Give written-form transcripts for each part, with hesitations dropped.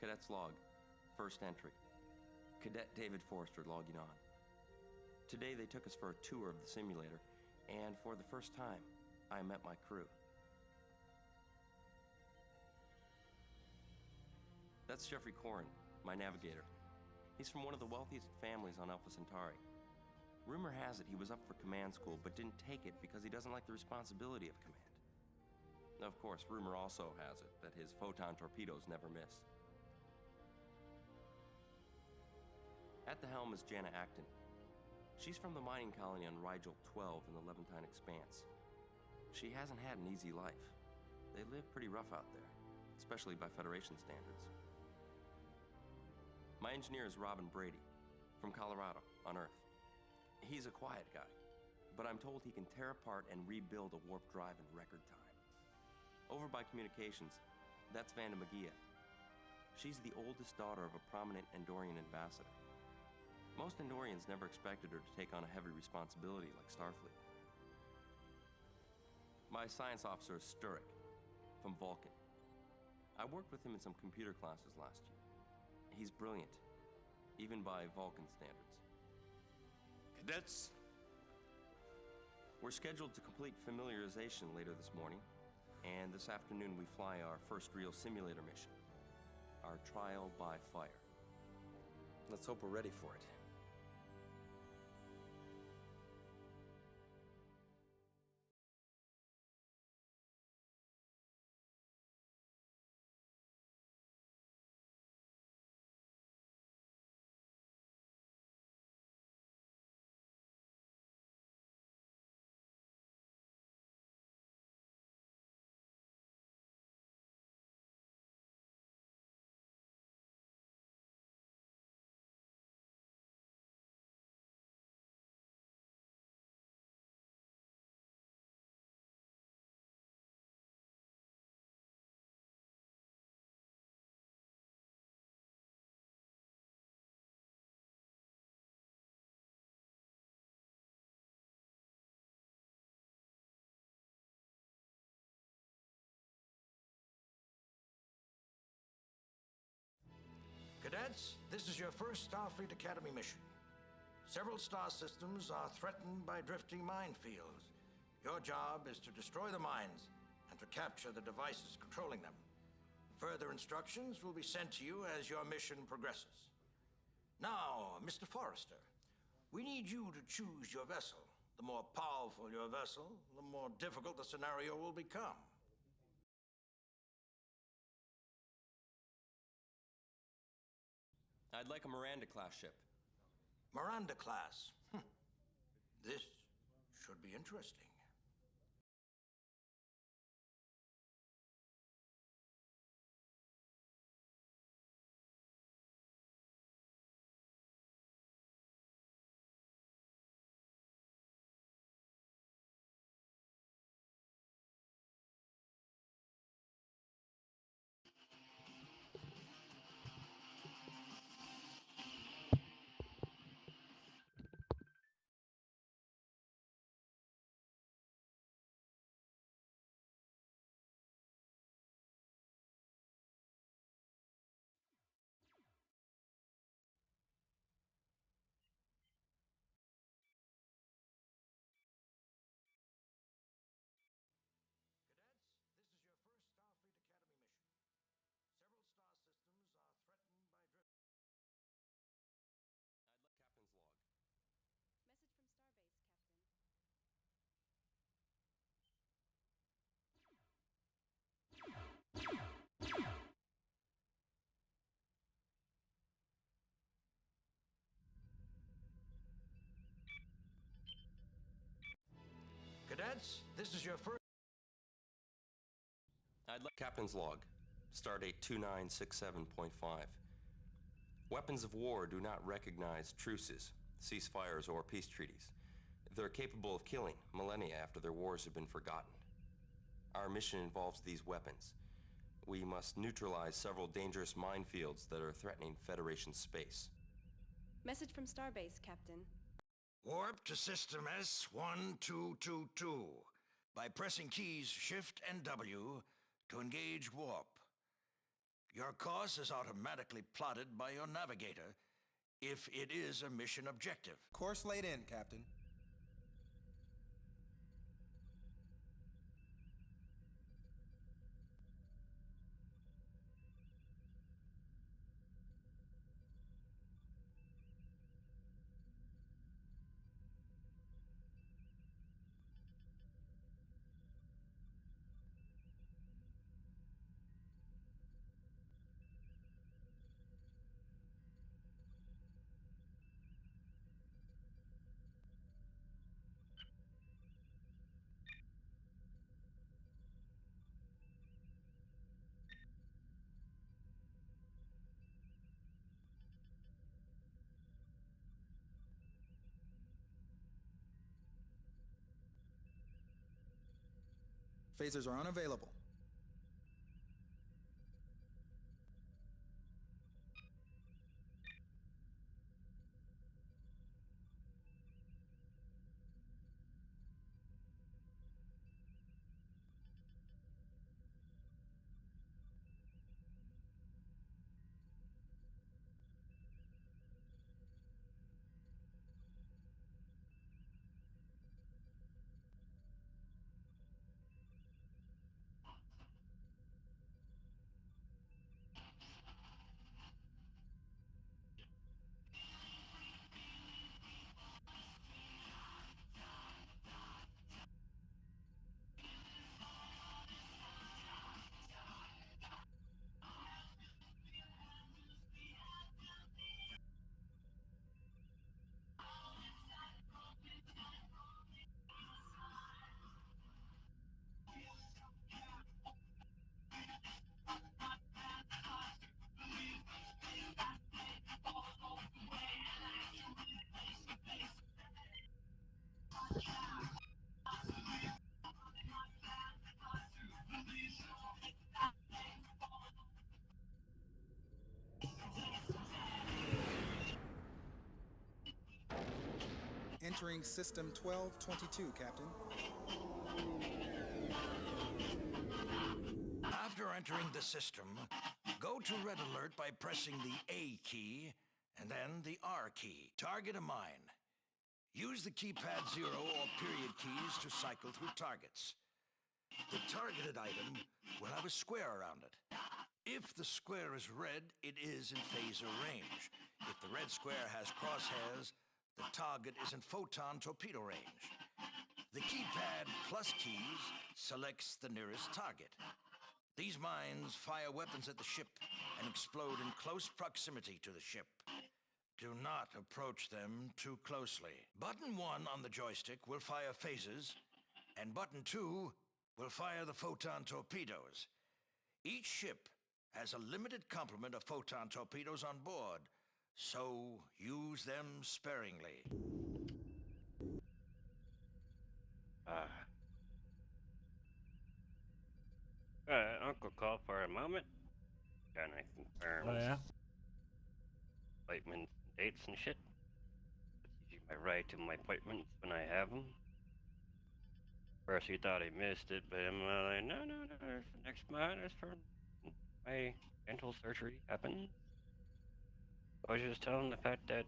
Cadet's log. First entry. Cadet David Forrester logging on. Today they took us for a tour of the simulator, and for the first time, I met my crew. That's Jeffrey Corrin, my navigator. He's from one of the wealthiest families on Alpha Centauri. Rumor has it he was up for command school, but didn't take it because he doesn't like the responsibility of command. Of course, rumor also has it that his photon torpedoes never miss. At the helm is Jana Acton. She's from the mining colony on Rigel 12 in the Levantine Expanse. She hasn't had an easy life. They live pretty rough out there, especially by Federation standards. My engineer is Robin Brady, from Colorado, on Earth. He's a quiet guy, but I'm told he can tear apart and rebuild a warp drive in record time. Over by communications, that's Vanda Magia. She's the oldest daughter of a prominent Andorian ambassador. Most Andorians never expected her to take on a heavy responsibility like Starfleet. My science officer is Sturek, from Vulcan. I worked with him in some computer classes last year. He's brilliant, even by Vulcan standards. Cadets, We're scheduled to complete familiarization later this morning, and this afternoon we fly our first real simulator mission, our trial by fire. Let's hope we're ready for it. Cadets, this is your first Starfleet Academy mission. Several star systems are threatened by drifting minefields. Your job is to destroy the mines and to capture the devices controlling them. Further instructions will be sent to you as your mission progresses. Now, Mr. Forrester, we need you to choose your vessel. The more powerful your vessel, the more difficult the scenario will become. I'd like a Miranda-class ship. Miranda class. This should be interesting. Cadets, this is your first... I'd like Captain's log, stardate 2967.5. Weapons of war do not recognize truces, ceasefires, or peace treaties. They're capable of killing millennia after their wars have been forgotten. Our mission involves these weapons. We must neutralize several dangerous minefields that are threatening Federation space. Message from Starbase, Captain. Warp to System S1222 by pressing keys Shift and W to engage warp. Your course is automatically plotted by your navigator if it is a mission objective. Course laid in, Captain. Phasers are unavailable. Entering System 1222, Captain. After entering the system, go to Red Alert by pressing the A key and then the R key. Target a mine. Use the keypad 0 or period keys to cycle through targets. The targeted item will have a square around it. If the square is red, it is in phaser range. If the red square has crosshairs, the target is in photon torpedo range. The keypad plus keys selects the nearest target. These mines fire weapons at the ship and explode in close proximity to the ship. Do not approach them too closely. Button 1 on the joystick will fire phasers, and button 2 will fire the photon torpedoes. Each ship has a limited complement of photon torpedoes on board, so use them sparingly. Uncle call for a moment. Can I confirm? Oh yeah? Appointments, dates, and shit. That's usually my right to my appointments when I have them. First, he thought he missed it, but I'm like, no, it's next month. It's for my dental surgery happens. I was just telling the fact that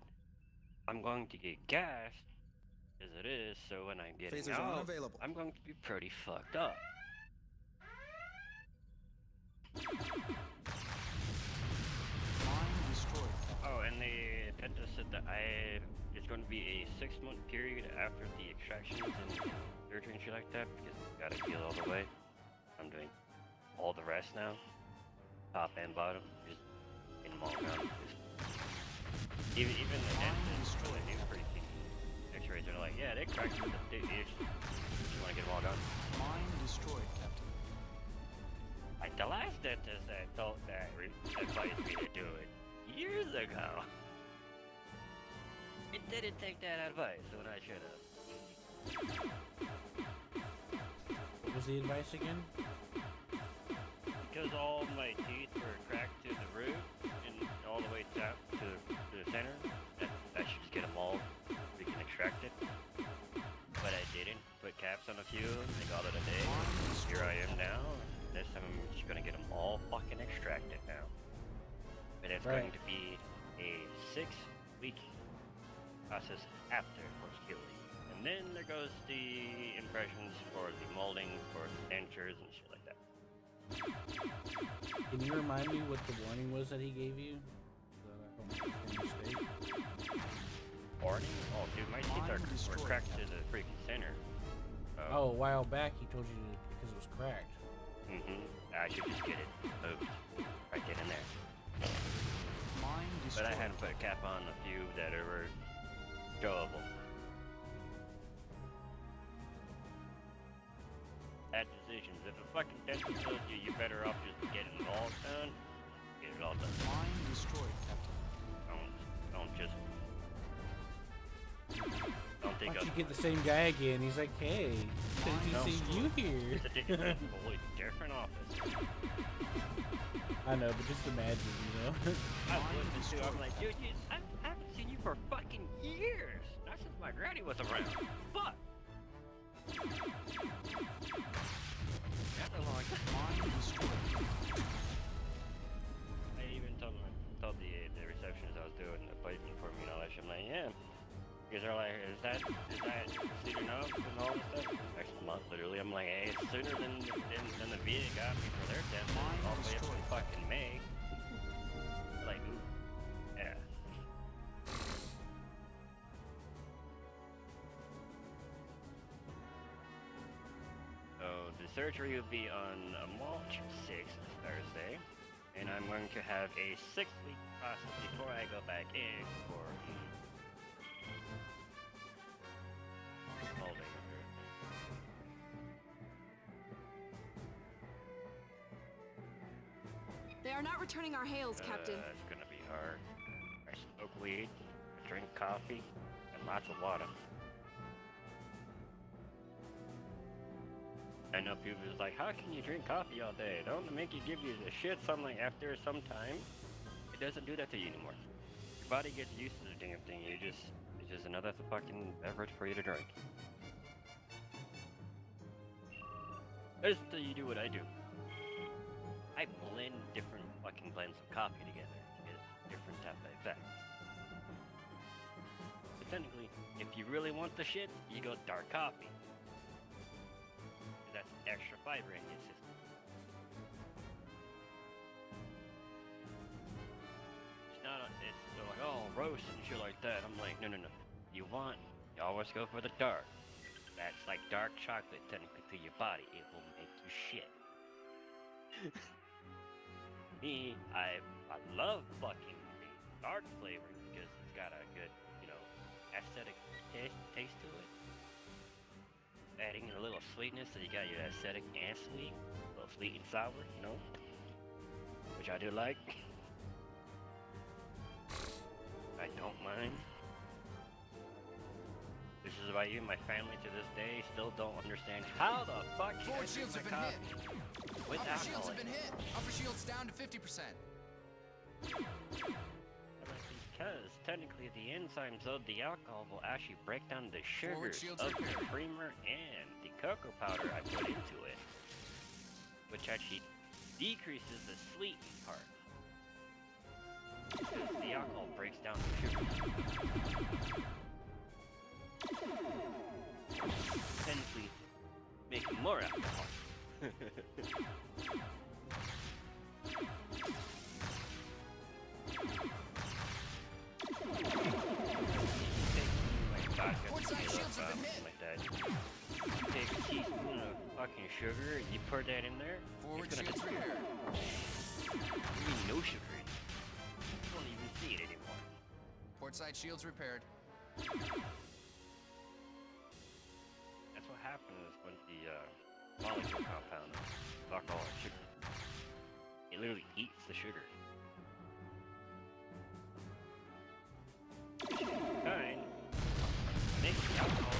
I'm going to get gassed, as it is, so when I'm getting Phasers are out, unavailable. I'm going to be pretty fucked up. Mine destroyed. Oh, and the dentist said that it's going to be a 6-month period after the extractions and surgery and shit like that, because I gotta heal all the way. I'm doing all the rest now, top and bottom, just in them all down. Even the dentist, he was pretty picky. X-rays are like, yeah, they cracked it, they just want to get them all done. Mine destroyed, Captain. Like the last dentist that advised me to do it years ago. It didn't take that advice when I should have. What was the advice again? Because all my teeth were cracked to the root and all the way down to the center, I should just get them all. We can extract it. But I didn't. Put caps on a few and called it a day. Here I am now. this time I'm just gonna get them all fucking extracted now. And it's Right. going to be a 6-week process after for skilling. And then there goes the impressions for the molding, for the dentures and shit like that. Can you remind me what the warning was that he gave you? So that I don't make the same mistake. Warning? Oh, dude, my teeth are were cracked to the freaking center. Oh, a while back he told you because it was cracked. I should just get it moved right then and there. Mine But I destroyed. had to put a cap on a few that were showable. Bad decisions. If a fucking dentist tells you you're better off just getting it all done, get it all done. Mine destroyed, Captain. Don't just. Don't Why think don't of you get the same guy again? He's like, hey, didn't you No. see you here? It's a different office. I know, but just imagine, you know. I wouldn't too. I'm like, dude, I haven't seen you for fucking years. Not since my granny was around. Fuck. That's a long time. Mine destroyed. I even told the receptionist I was doing the appointment for me and all that shit. I'm like, yeah. Because they're like, is that soon enough and all this stuff? Next month, literally. I'm like, hey, it's sooner than the VA got me for their test. All the way up to fucking May. They're like, ooh, yeah. So the surgery will be on March 6th, Thursday. And I'm going to have a 6-week process before I go back in for molding. They are not returning our hails, Captain. It's gonna be hard. I smoke weed, I drink coffee, and lots of water. I know people is like, how can you drink coffee all day? Don't it make you give you the shits? I'm like, after some time, it doesn't do that to you anymore. Your body gets used to the damn thing. It's just another fucking beverage for you to drink. Just till you do what I do. I blend different fucking blends of coffee together to get different type of effects. But technically, if you really want the shit, you go dark coffee. That's extra fiber in your system. It's not it's they're like, oh, roast and shit like that. I'm like, no. You always go for the dark. That's like dark chocolate technically to your body. It will make you shit. Me, I love fucking the dark flavor because it's got a good, aesthetic taste to it. Adding a little sweetness, so you got your aesthetic and sweet, a little sweet and sour, which I do like. I don't mind. This is why even my family to this day still don't understand how the fuck you Forward guys shields drink have my been coffee hit. with Upper shields alcohol have in been it. hit. Upper shields down to 50%. Because technically the enzymes of the alcohol will actually break down the Forward sugars shields of the repaired. creamer and the cocoa powder I put into it, which actually decreases the sweetening part. Because the alcohol breaks down the sugars. Technically making more alcohol. Portside shields have been hit. Like that. Take a teaspoon of fucking sugar, you pour that in there. Forward it's gonna shields disappear. repaired. You mean no sugar in it. You don't even see it anymore. Portside shields repaired. That's what happens when the molecule compound of alcohol and sugar. It literally eats the sugar. Kind. Makes the alcohol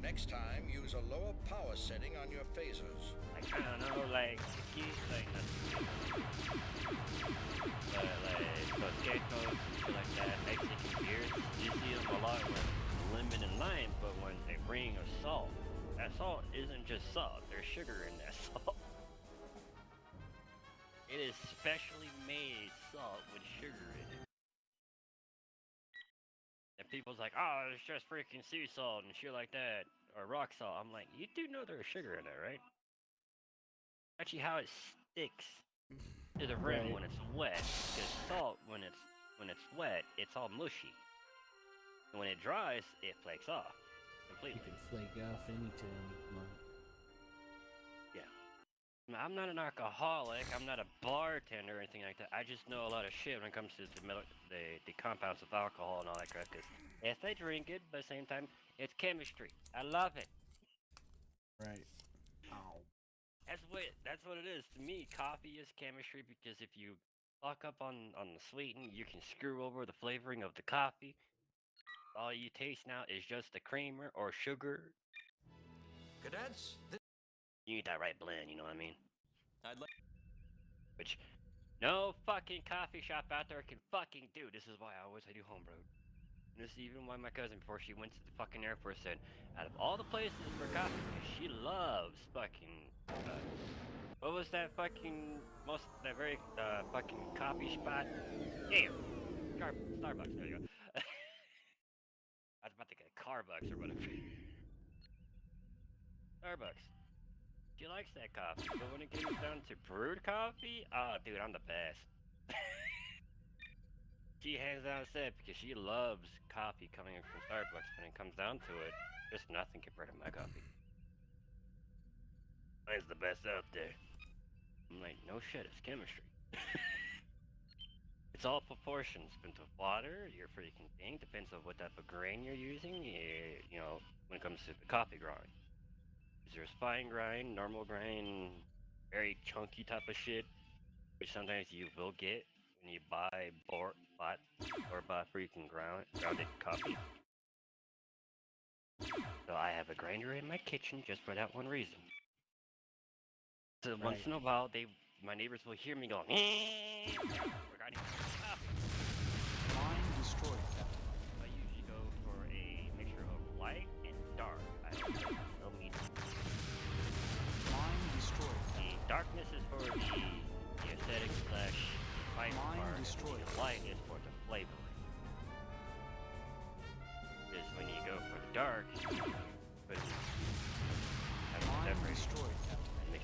Next time, use a lower power setting on your phasers. like, I don't know, like, the kid, like, those scarecrows and shit like that, Mexican beers, you see them a lot with lemon and lime, but when they bring a salt, That salt isn't just salt. There's sugar in that salt. It is specially made salt with sugar in it. And people's like, oh, it's just freaking sea salt and shit like that, or rock salt. I'm like, you do know there's sugar in there, right? Actually, how it sticks to the rim Right. when it's wet. Because salt, when it's wet, it's all mushy. And when it dries, it flakes off You completely. can flake off anytime you want. I'm not an alcoholic. I'm not a bartender or anything like that. I just know a lot of shit when it comes to the compounds of alcohol and all that crap. Because yes, I drink it, but at the same time, it's chemistry. I love it. Right. Ow. That's what it is to me. Coffee is chemistry because if you fuck up on the sweetening, you can screw over the flavoring of the coffee. All you taste now is just the creamer or sugar. Cadets, You need that right blend. You know what I mean? I'd like. Which no fucking coffee shop out there can fucking do. This is why I do homebrew. And this is even why my cousin, before she went to the fucking Air Force, said, out of all the places for coffee, because she loves fucking, what was that fucking, that very, fucking coffee spot? Damn! Starbucks, there you go. I was about to get Carbucks or whatever. Starbucks. She likes that coffee, but when it comes down to brewed coffee, oh, dude, I'm the best. She hands down said because she loves coffee coming in from Starbucks. When it comes down to it, there's nothing compared to my coffee. Mine's the best out there. I'm like, no shit, it's chemistry. It's all proportions. Depends of water, your freaking thing. Depends on what type of grain you're using. You know, when it comes to the coffee grind. There's fine grind, normal grind, very chunky type of shit, which sometimes you will get when you buy freaking grounded coffee. So I have a grinder in my kitchen just for that one reason. So once in a while, my neighbors will hear me go, we're grinding coffee. Mine destroyed, Captain. I usually go for a mixture of light and dark. I don't like no medium. Mine destroyed. The darkness is for the aesthetic slash fight Mine part. destroyed. The light is for the flavoring. Because when you go for the dark, but Mine destroyed, Captain.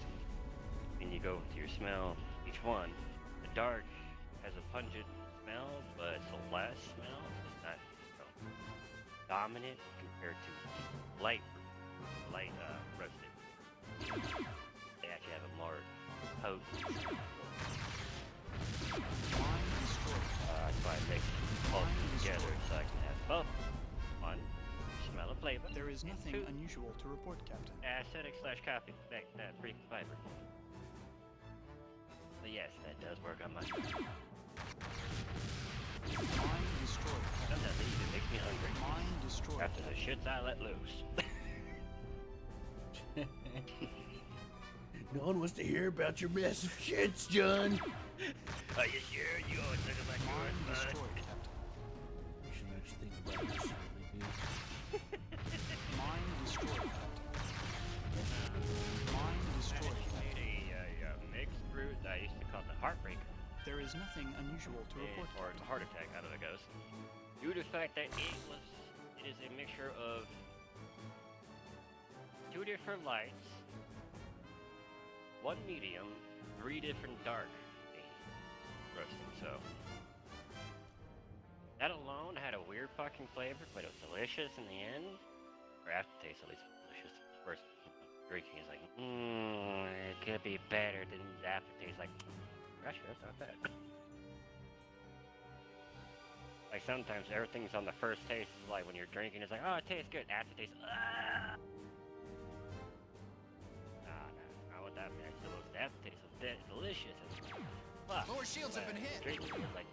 when you go with your smell, each one, the dark has a pungent smell, but it's a less smell. It's not dominant compared to light roasted. They actually have a more potent smell. Mine destroyed. That's why I mix both of them together so I can have both. One, smell of flavor. There is nothing Two, unusual to report, Captain. aesthetic slash copy effect, freaking fiber. So yes, that does work on my side. Mine destroyed. Sometimes it even makes me hungry. Mine destroyed. After the shits I let loose. No one wants to hear about your massive shits, John. Are you sure? You always think about Mine yours, bud. destroyed, Captain. You should actually think about this secretly, dude. Mine destroyed, Captain. Mine I destroyed, actually Captain. made a mixed fruit that I used to call the Heartbreaker. There is nothing unusual to report, Or Captain. the heart attack out of the ghost. Due to the fact that it is a mixture of 2 different lights, 1 medium, 3 different dark roasting, so that alone had a weird fucking flavor, but it was delicious in the end. Or aftertaste at least was delicious. First drinking is like, it could be better than the aftertaste, like, gosh, that's not bad. Like sometimes everything's on the first taste, like when you're drinking, it's like, oh, it tastes good. Aftertaste, ah. Nah, not what that meant. So the aftertaste was delicious. It's fuck. Lower shields have been hit. Drinking it was like,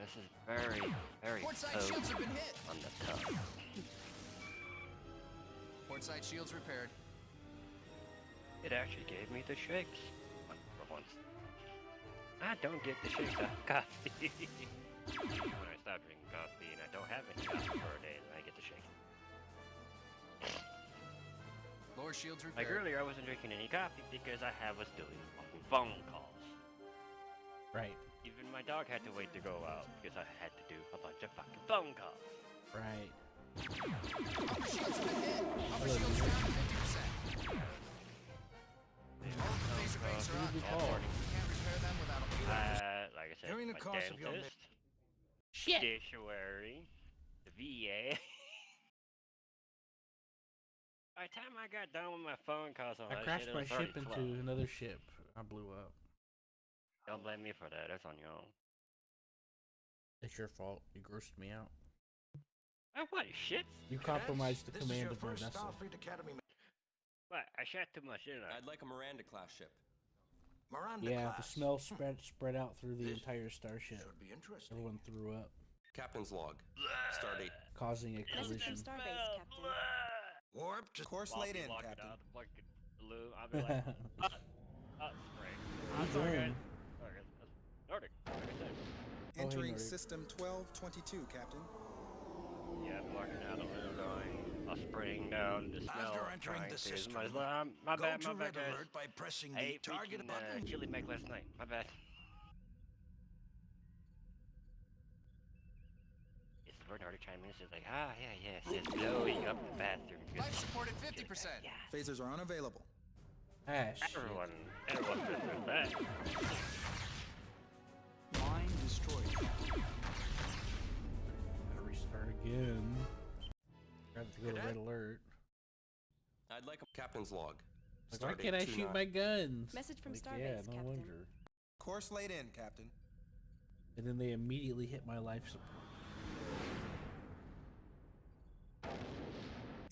this is very, very Port side potent shields have been hit. on the tongue. Port side shields repaired. It actually gave me the shakes for once. I don't get the shakes out of coffee. When I stop drinking coffee and I don't have any coffee for a day, then I get the shakes. Lower shields Like repaired. earlier, I wasn't drinking any coffee because I was doing fucking phone calls. Right. Even my dog had to wait to go out because I had to do a bunch of fucking phone calls. Right. Upper shields have been hit. Upper shields down to 50%. All the phaser banks are on. Who did we All call? warning. We can't repair them without a field. Like I said, During the my course of your dentist, Shit. statuary, the VA. By the time I got done with my phone calls and all I that crashed shit, it my was already ship into closed. another ship. I blew up. Don't blame me for that. That's on your own. It's your fault. You grossed me out. What shit? You compromised the This is command your of my first vessel. Starfleet Academy What? I shot too much, didn't I? I'd like a Miranda class ship. Miranda Yeah, the class. smell spread out through the This entire starship. Should be interesting. Everyone threw up, Captain's log. Stardate. causing a Message from collision. Starbase, Captain. Warp to Course laid in, Captain. Blue. I'll be like, spring. You joined. Nordic. Like I said. Entering Nordic. system 1222, Captain. Yeah, I'm walking out the window going, I'll spring down the smell. After entering trying the to- system, my go bad, to my bad, red guys. alert by pressing I the ate target freaking button. chili mac last night. My bad. It's the Nordic chiming in. She's like, yes, it's blowing up the bathroom. Life support at 50%. Yeah. Phasers are unavailable. Ah, shit. Everyone does that. Mine destroyed, Captain. Gotta restart again. Got to go to red Cadet? alert. I'd like a captain's log. Like, why Stardate can't I 29. shoot my guns? Message from Like, Starbase, yeah, no Captain. wonder. Course laid in, Captain. And then they immediately hit my life support.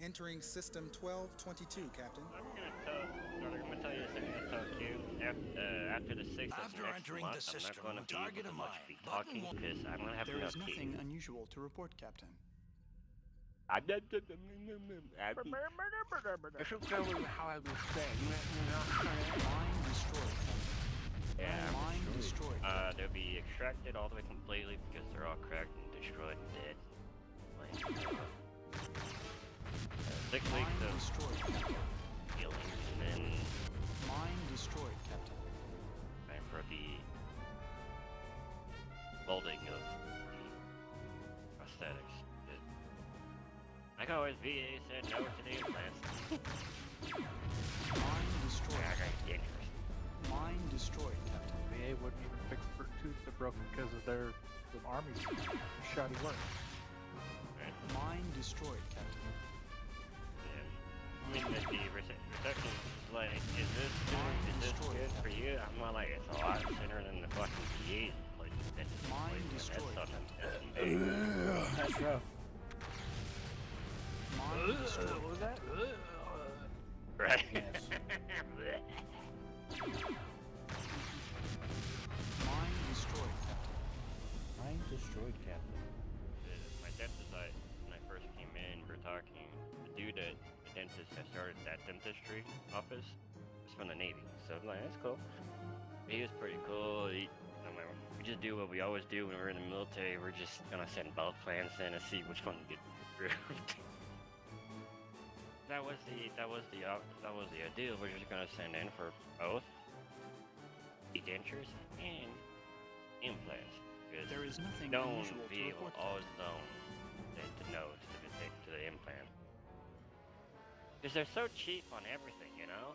Entering system 1222, Captain. I'm gonna tell you something. I'm gonna tell you after the 6th of After next entering month, the I'm system, not gonna be target able to of much mine. be Button talking one. because I'm gonna have There is enough nothing unusual to report, Captain. I should tell you how I was saying. Mine destroyed, Captain. Yeah, Mine destroyed. they'll be extracted all the way completely because they're all cracked and destroyed and dead. Like, 6 weeks Mine of destroyed, Captain. healing and then Mine destroyed, Captain. time for the molding of prosthetics. Like always, VA said no to the implants. Mine destroyed. Yeah, that's dangerous. Mine destroyed, Captain. VA wouldn't even fix the tooth that broke because of the Army's shoddy work. Right? Mine destroyed, Captain. Yeah. I mean, the reception is like, is this good for you? I'm not like, it's a lot thinner than the fucking VA place. Mine destroyed. That's rough. Mine destroyed. What was that? Right? Yes. Mine destroyed, Captain. Mine destroyed, Captain. My dentist, when I first came in, we were talking. The dude at the dentist that started that dentistry office was from the Navy, so I'm like, that's cool. He was pretty cool. We just do what we always do when we're in the military. We're just gonna send both plans in and see which one gets approved. That was the deal. We're just gonna send in for both dentures and implants. There is nothing known unusual to VA will report, always known to know to the implant. Because they're so cheap on everything, you know?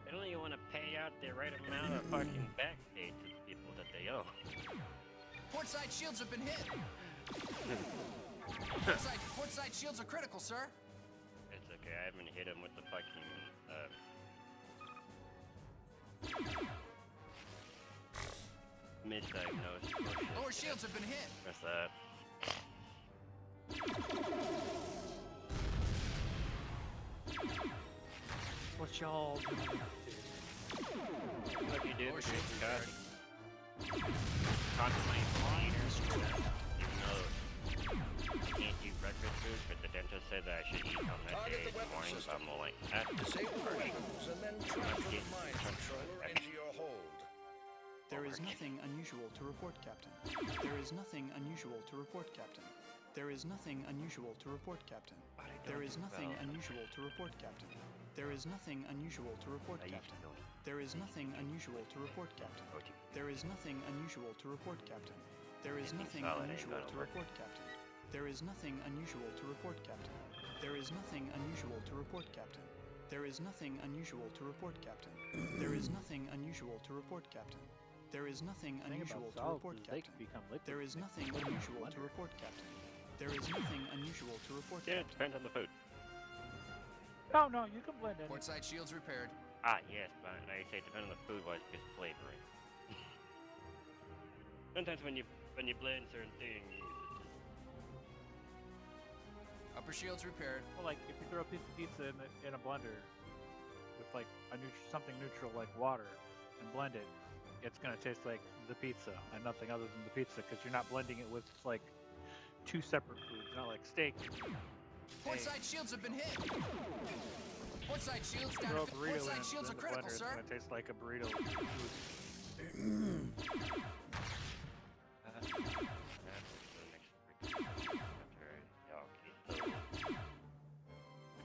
They don't even want to pay out the right amount of fucking back pay to the people that they owe. Portside shields have been hit. Portside shields are critical, sir. It's okay, I haven't hit him with the fucking, misdiagnosed bullshit. Lower shields have been hit. What's that? What y'all doing? What you do Lower for shields Jason repaired. contemplate even though I can't eat breakfast food, but the dentist said that I should eat on that Target day the in the weapon morning, so system. I'm all like, ah, Disable the weapons and then transfer the get- mine controller into your hold. There is nothing unusual to report, Captain. There is nothing unusual to report, Captain. There is nothing unusual to report, Captain. There is nothing unusual to report, Captain. There is nothing unusual to report, Captain. There is nothing unusual to report, Captain. There is nothing unusual to report, Captain. There is nothing unusual to report, Captain. There is nothing unusual to report, Captain. There is nothing unusual to report, Captain. There is nothing unusual to report, Captain. There is nothing unusual to report, Captain. There is nothing unusual to report, Captain. There is nothing unusual to report, Captain. There is nothing unusual to report, Yeah, it Captain. depends on the food. Oh no, you can blend in. Portside shields repaired. Ah, yes, but I say it depends on the food wise because flavoring. Sometimes when you blend certain things, it just Upper shields repaired. Well, like if you throw a piece of pizza in a blender with like something neutral like water and blend it, it's gonna taste like the pizza and nothing other than the pizza because you're not blending it with like two separate foods, not like steak. Portside shields have been hit. Portside shields down. Throw a burrito in Portside shields the are critical, blender, sir. it's gonna taste like a burrito.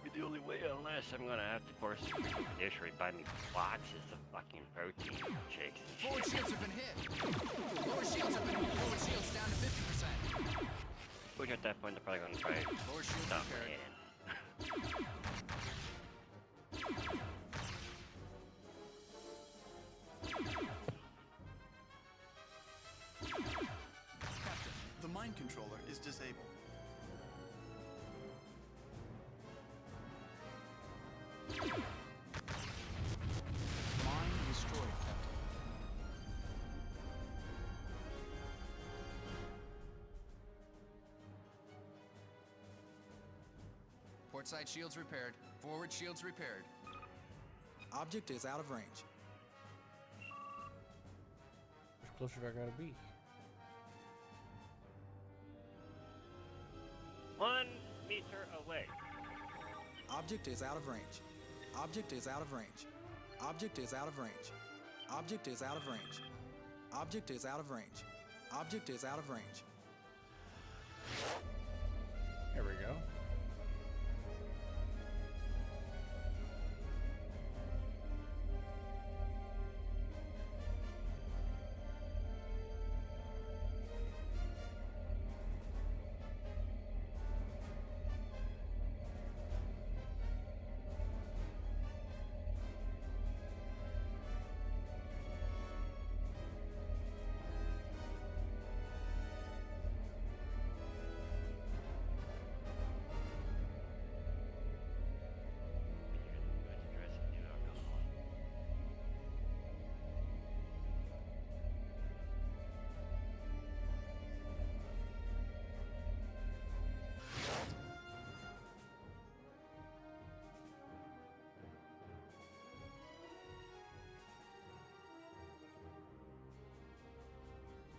Maybe the only way, unless I'm gonna have to force the judiciary buy me boxes of fucking protein shakes and Forward shit. shields have been hit. Lower shields have been hit. Forward shields down to 50%. Which at that point they're probably gonna try Lower shields stop repaired. it. Captain, the mine controller is disabled. Mine destroyed, Captain. Portside shields repaired. Forward shields repaired. Object is out of range. How closer do I gotta be? 1 meter away. Object is out of range. Object is out of range. Object is out of range. Object is out of range. Object is out of range. Object is out of range. There we go.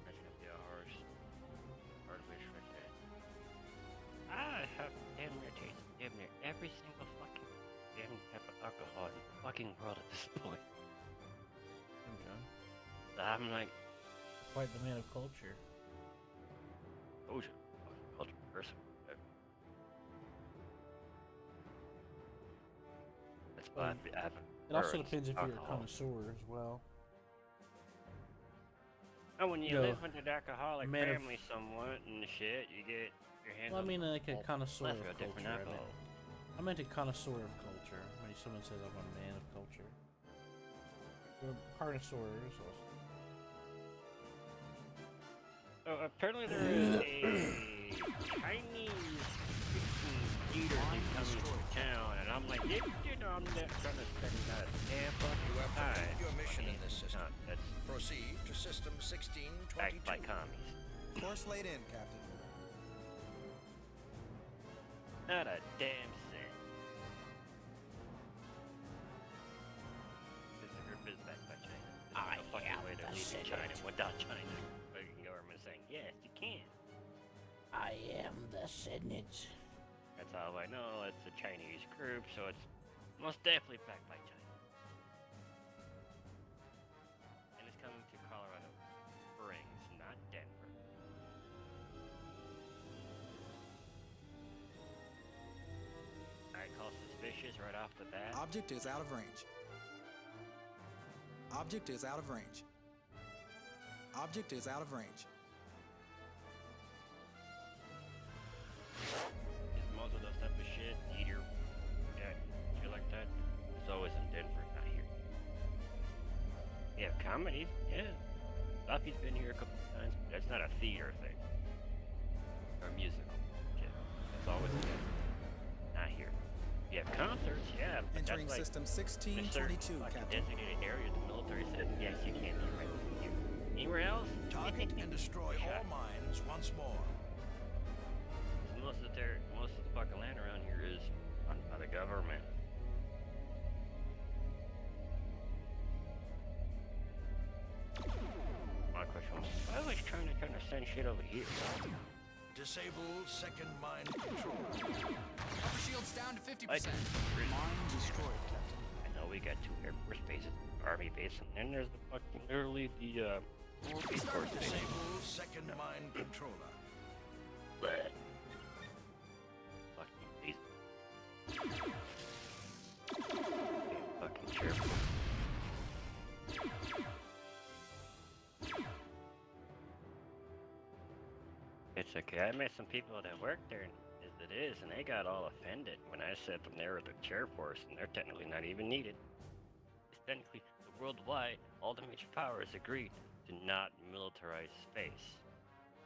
That's gonna be a hard wish right there. I have damn near tasted damn near every single fucking damn type of alcohol in the fucking world at this point. Okay. I'm like, Quite the man of culture. culture person. That's why I've It also heard depends if you're a alcohol. connoisseur as well. And when you No, live with an alcoholic man of- family somewhat and shit, you get your hands Well, I on mean, like a all connoisseur plethora of different culture. alcohol. I meant a connoisseur of culture. When someone says I'm a man of culture. We're connoisseurs also. Oh, apparently there is a Chinese eater coming to town, and I'm like, you know, I'm not gonna spend that damn fucking You have time. completed your mission in this system. That's Proceed to System backed by 1622. commies. Course laid in, Captain. Not a damn thing. This is your biz backed by China. There's no fucking way they're leaving China without China fucking government saying, yes, you can. I am the Senate. That's how I know it's a Chinese group, so it's most definitely backed by China. And it's coming to Colorado Springs, not Denver. off the bat. Object is out of range. Object is out of range. Object is out of range. Is most of those type of shit, eater, yeah, shit like that, it's always in Denver, not here. Yeah, comedies, yeah. Duffy's been here a couple of times, but that's not a theater thing. Or musical shit. That's always in Denver, not here. You have concerts, yeah, but Entering that's like system a 1622, certain fucking Captain. designated area the military said, yes, you can't be right here. Anywhere else? Target and destroy all mines once more. Most of the fucking land around here is owned by the government. My question was, why was trying to send shit over here? Disable second mine control. Upper shield's down to 50%. Mine destroyed, Captain. I know we got 2 Air Force bases, Army base, and then there's the fucking literally the Space Force base. Disable second mine controller. Bleh. Fucking base. Fucking careful. It's okay. I met some people that work there as it is, and they got all offended when I said them they were the chair force, and they're technically not even needed. It's technically worldwide, all the major powers agreed to not militarize space.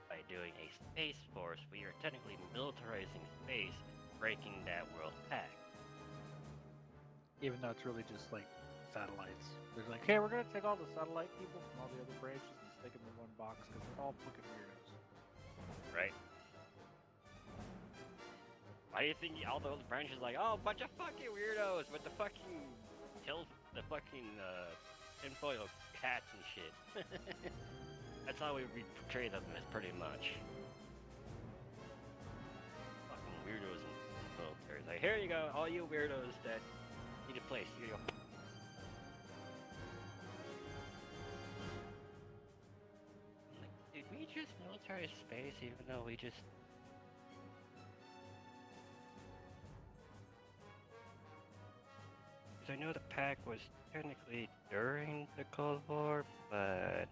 By doing a space force, we are technically militarizing space, breaking that world pact. Even though it's really just like satellites. They're like, hey, we're gonna take all the satellite people from all the other branches and stick them in one box because they're all fucking weirdos. Right? Why do you think all those branches like, oh, bunch of fucking weirdos with the fucking the fucking tinfoil hats and shit? That's how we portray them as pretty much. Fucking weirdos in the military. Like, here you go, all you weirdos that need a place. Here you go. Did we just military space even though we just... Because I know the pact was technically during the Cold War, but...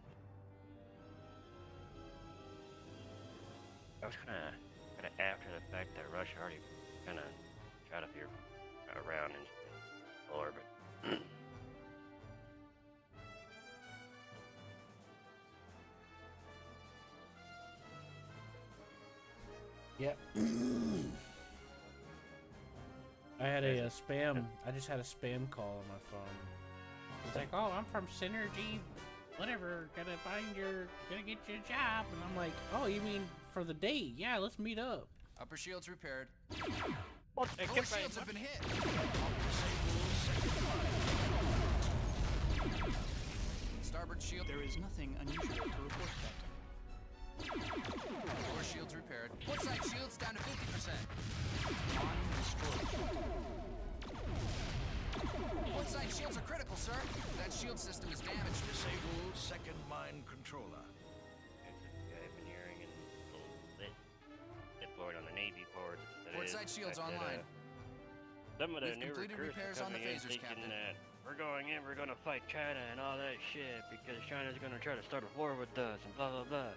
I was kinda after the fact that Russia already kinda shot up here around in orbit. Yep. I had a spam. I just had a spam call on my phone. It's like, oh, I'm from Synergy, whatever. Gonna get you a job, and I'm like, oh, you mean for the date? Yeah, let's meet up. Upper shield's repaired. What? Lower shields have been hit. Starboard shield. There is nothing unusual to report, Captain. Lower shields repaired. Port side shields down to 50%. Mine destroyed. Port side shields are critical, sir. That shield system is damaged. Disable second mine controller. I've been hearing and lit board on the Navy port. Port side shields online. Some of the We've new completed recruits repairs are on the coming in phasers, thinking Captain. that we're going in, we're going to fight China and all that shit because China's going to try to start a war with us and blah blah blah.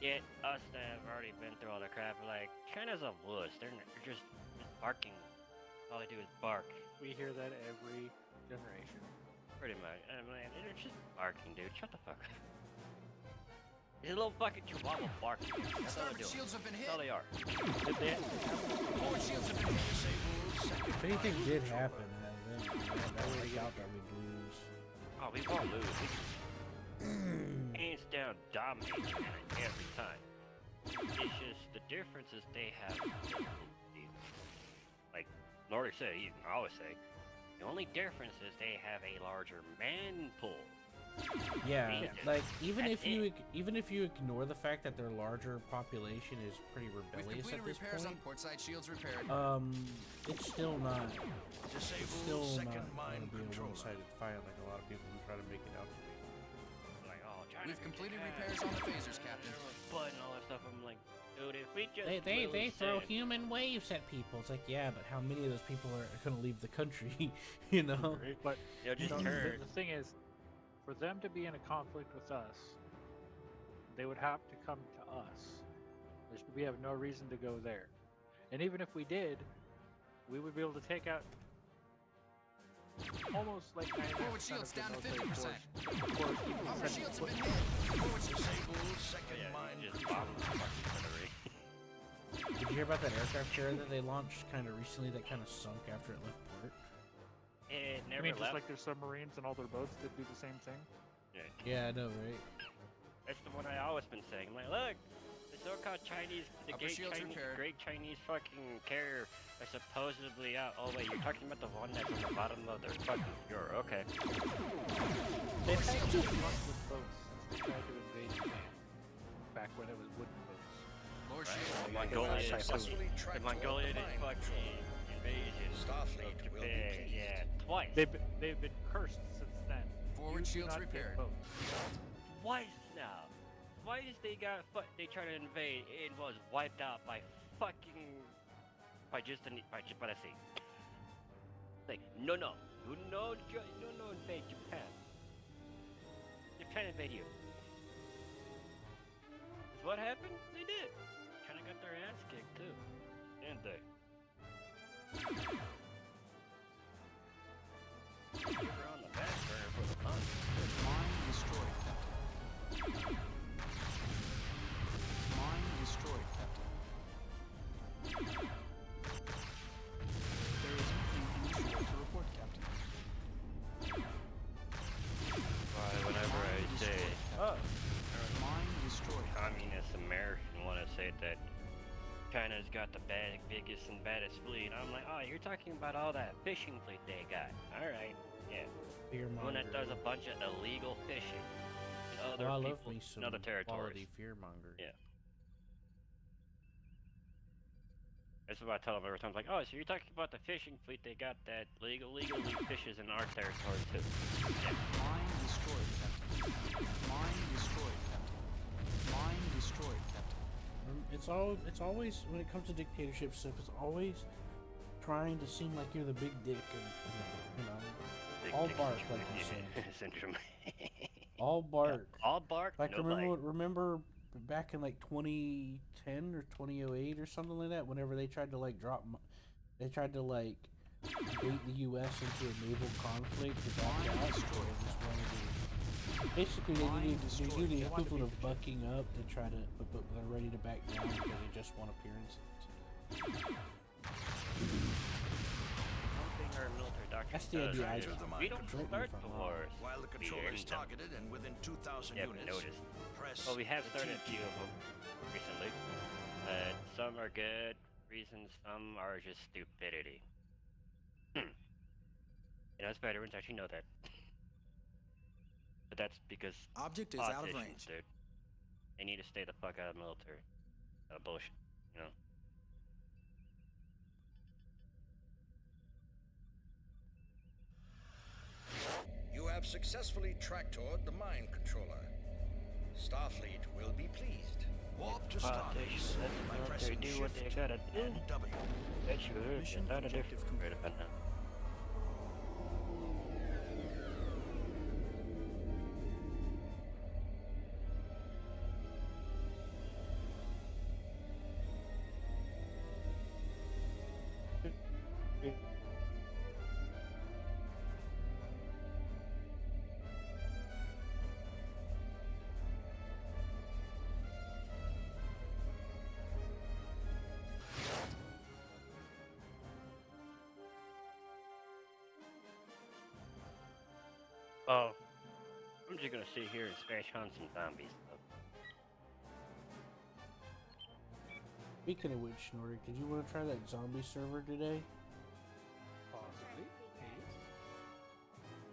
Yet us that have already been through all the crap are like, China's a wuss. They're just barking. All they do is bark. We hear that every generation. Pretty much. I'm like, they're just barking, dude. Shut the fuck up. It's a little fucking chihuahua barking. That's all they're Starboard doing. shields have been hit. That's all they are. Forward shields have been hit. If anything did happen, then I would doubt that we'd lose. Oh, we won't lose. We hands down dominate China every time. It's just the difference is they have, like Lori said, I always say, the only difference is they have a larger man pool. Yeah, like even That's if you ignore the fact that their larger population is pretty We've rebellious completed at this repairs on point, port side shields repaired. it's still not. It's still Disable not second going mine to be a controller. one-sided fight like a lot of people try to make it out to be. Like, oh, China We've can Completing repairs on the phasers, Captain. But and all that stuff. I'm like, dude, if we just They throw listen- human waves at people. It's like, yeah, but how many of those people are gonna leave the country? You know? But They'll just so turn. the thing is, for them to be in a conflict with us, they would have to come to us. We have no reason to go there. And even if we did, we would be able to take out almost like 99% Forward shields of the down to military 50%. force before even Our sending shields have foot- been hit. Forward disabled, second Yeah, mine you just control. bomb the fucking artillery. Did you hear about that aircraft carrier that they launched kind of recently that kind of sunk after it left port? It I never mean, just left. like their submarines and all their boats that do the same thing. Yeah, Yeah, I know, right? that's the one I always been saying. I'm like, look, the so-called Chinese, the Upper shields repaired. great Chinese fucking carrier is supposedly out. Oh wait, you're talking about the one that's on the bottom of their fucking fjord. Okay. They've had two months with boats since they tried to invade Japan. Back when it was wooden boats. More The shields. Mongolian, Successfully tracked the Mongolian toward the mine fucking invasion Starfleet of will be Japan. pleased. Yeah, twice. They've been cursed since then. Forward You do shields not get repaired. boats. Twice now. Twice they got they tried to invade. It was wiped out by fucking by the sea. Like no, invade Japan. Japan invade you. Is what happened? They did. Kind of got their ass kicked too, didn't they? They were on the back burner for the month. Mine destroyed, Captain. Mine destroyed, Captain. There is nothing unusual to report, Captain. Why, whenever I say, oh, Mine destroyed. communist American want to say that China's got the biggest and baddest fleet, I'm like, oh, you're talking about all that fishing fleet they got. All right, yeah. Fear One that does a bunch of illegal fishing in other I love people me some in other territories. quality fear mongering. Yeah. That's what I tell them every time. I'm like, oh, so you're talking about the fishing fleet they got that legally fishes in our territory too. Yeah. Mine destroyed, Captain. Mine destroyed, Captain. Mine destroyed, Captain. It's always when it comes to dictatorship stuff, it's always trying to seem like you're the big dick and you know Big all dick bark syndrome, like you yeah, said. syndrome. All bark. All bark, Like no bite. remember back in like 2010 or 2008 or something like that, whenever they tried to like they tried to like bait the U.S. into a naval conflict to back out. They just wanted to, basically, they do the equivalent of bucking up to try to, but they're ready to back down because they just want appearances. One thing our military doctrine That's the does idea I is just- we don't correct me start if I'm the wrong. wars. While the we controller end is them. targeted and within 2,000 You haven't units, noticed. press Well, we have the started a T few key. of them recently. Some are good reasons, some are just stupidity. You know, us veterans actually know that. But that's because Object is out of politicians, range. dude. They need to stay the fuck out of the military. Bullshit, you know. You have successfully tracked toward the mine controller. Starfleet will be pleased. Warp to Politicians, Starbase let the by military pressing do what they Shift gotta do. and W. That's your Mission not a objective different complete. right about now. Oh, I'm just gonna sit here and smash on some zombies. Speaking of which, Nordic, did you want to try that zombie server today? Possibly.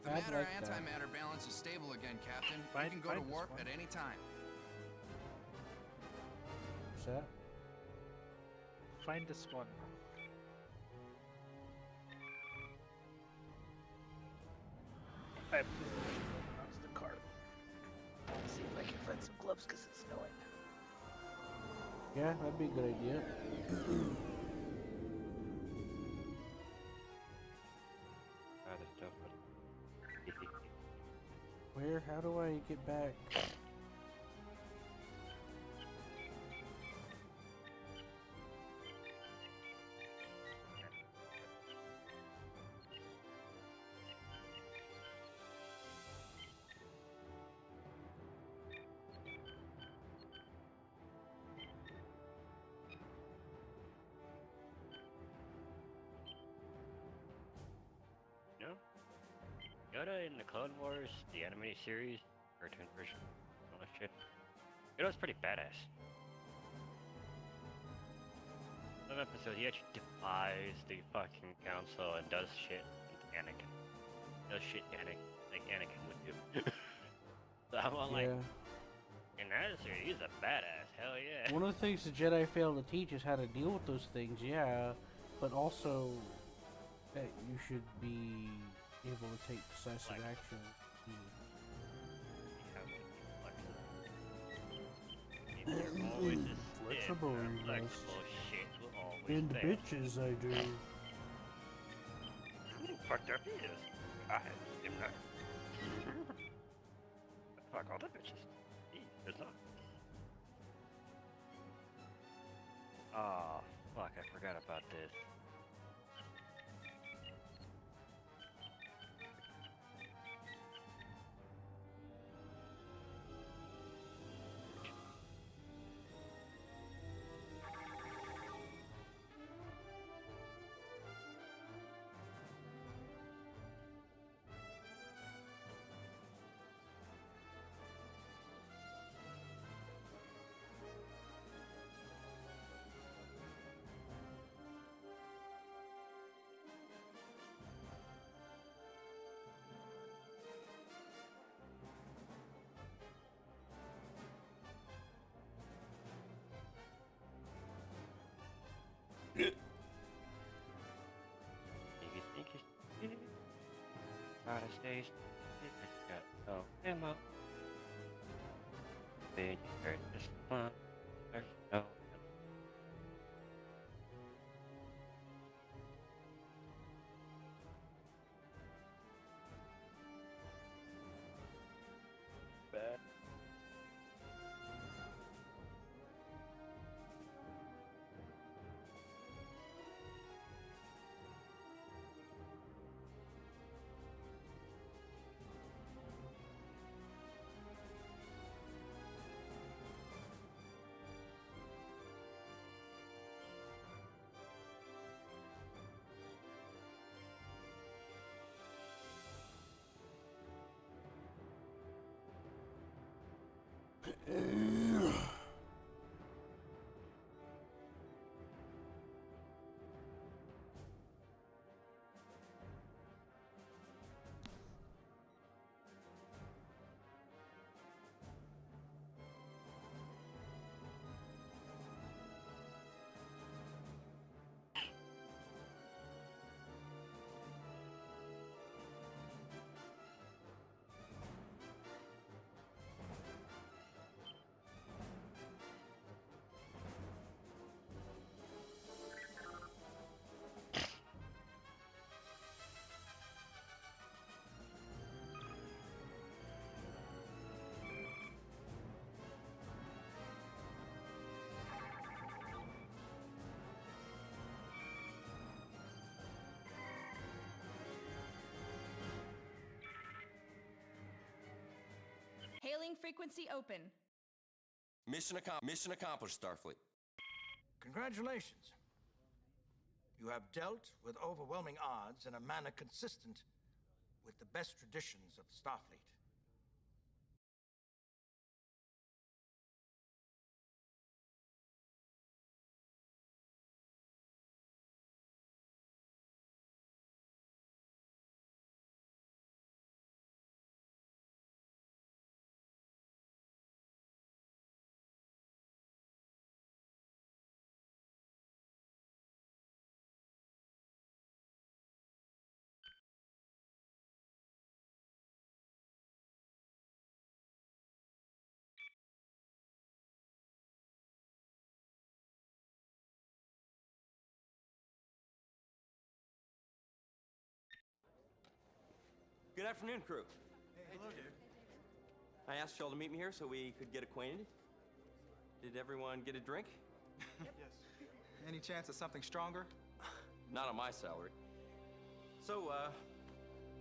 The I'd matter like that. antimatter balance is stable again, Captain. You Find- can go to find this warp one. at any time. What's that? Find this one. That's the card. Let's see if I can find some roofs because it's snowing. Yeah, that'd be a good idea. Other stuff, but Where? How do I get back? no. Yoda in the Clone Wars, the animated series, cartoon version, all that shit. Yoda's pretty badass. Some episodes, he actually defies the fucking council and does shit with Anakin. Does shit like Anakin would do. So I'm all like, in that series, he's a badass. Hell yeah. One of the things the Jedi fail to teach is how to deal with those things, yeah, but also that you should be able to take decisive action. Always Flexible, flexible shit will always and fail. bitches, I do. Fucked up he is. I am not. Fuck all the bitches. He is not. Oh, fuck, I forgot about this. Gotta stay. Got no ammo. Then you heard this one. There's no. Bad. Hailing frequency open. Mission accomplished, Starfleet. Congratulations. You have dealt with overwhelming odds in a manner consistent with the best traditions of Starfleet. Good afternoon, crew. Hey, hello, dude. I asked y'all to meet me here so we could get acquainted. Did everyone get a drink? Yes. Any chance of something stronger? Not on my salary. So,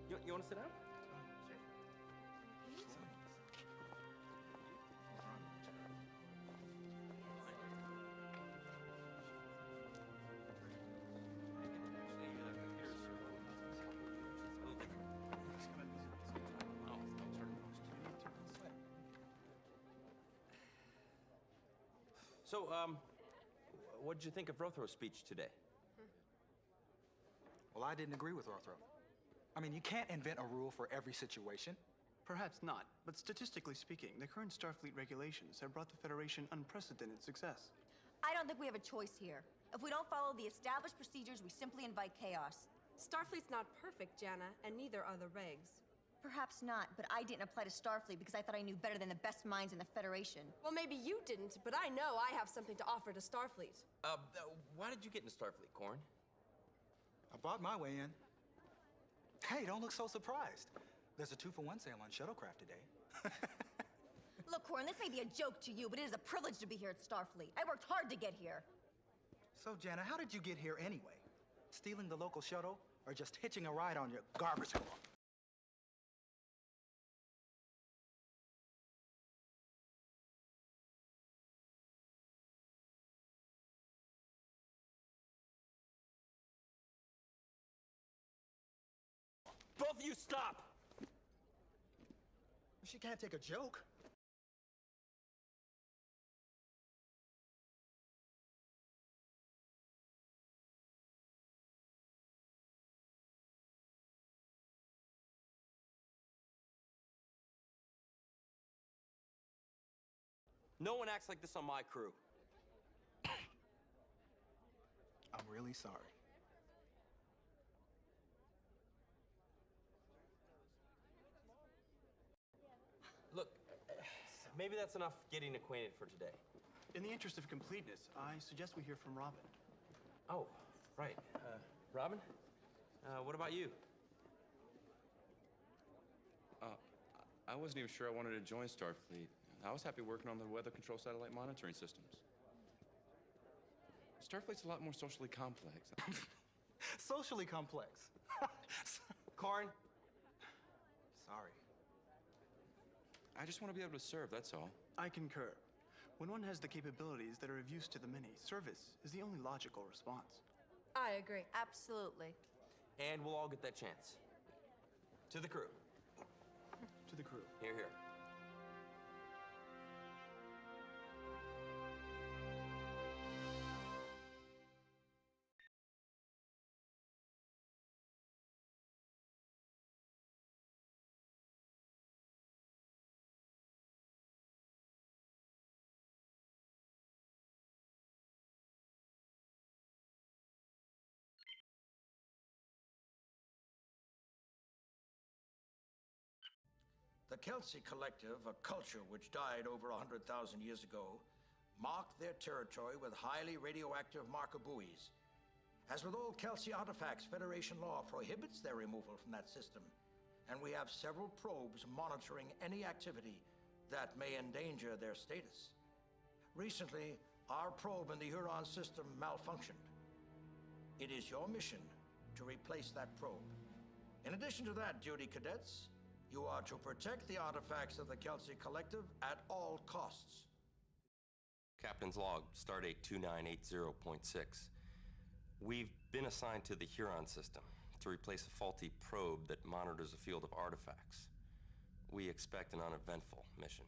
you want to sit down? So, what did you think of Rothro's speech today? Well, I didn't agree with Rothro. I mean, you can't invent a rule for every situation. Perhaps not, but statistically speaking, the current Starfleet regulations have brought the Federation unprecedented success. I don't think we have a choice here. If we don't follow the established procedures, we simply invite chaos. Starfleet's not perfect, Jana, and neither are the regs. Perhaps not, but I didn't apply to Starfleet because I thought I knew better than the best minds in the Federation. Well, maybe you didn't, but I know I have something to offer to Starfleet. Why did you get into Starfleet, Corn? I bought my way in. Hey, don't look so surprised. There's a 2-for-1 sale on shuttlecraft today. Look, Corin, this may be a joke to you, but it is a privilege to be here at Starfleet. I worked hard to get here. So, Jana, how did you get here anyway? Stealing the local shuttle or just hitching a ride on your garbage haul? Both of you stop! She can't take a joke. No one acts like this on my crew. I'm really sorry. Look, maybe that's enough getting acquainted for today. In the interest of completeness, I suggest we hear from Robin. Oh, right. Robin? What about you? I wasn't even sure I wanted to join Starfleet. I was happy working on the weather control satellite monitoring systems. Starfleet's a lot more socially complex. Socially complex. Corn? Sorry. I just want to be able to serve, that's all. I concur. When one has the capabilities that are of use to the many, service is the only logical response. I agree. Absolutely. And we'll all get that chance. To the crew. To the crew. Here, here. The Kelsey Collective, a culture which died over 100,000 years ago, marked their territory with highly radioactive marker buoys. As with all Kelsey artifacts, Federation law prohibits their removal from that system, and we have several probes monitoring any activity that may endanger their status. Recently, our probe in the Huron system malfunctioned. It is your mission to replace that probe. In addition to that, duty cadets, you are to protect the artifacts of the Kelsey Collective at all costs. Captain's log, stardate 2980.6. We've been assigned to the Huron system to replace a faulty probe that monitors a field of artifacts. We expect an uneventful mission.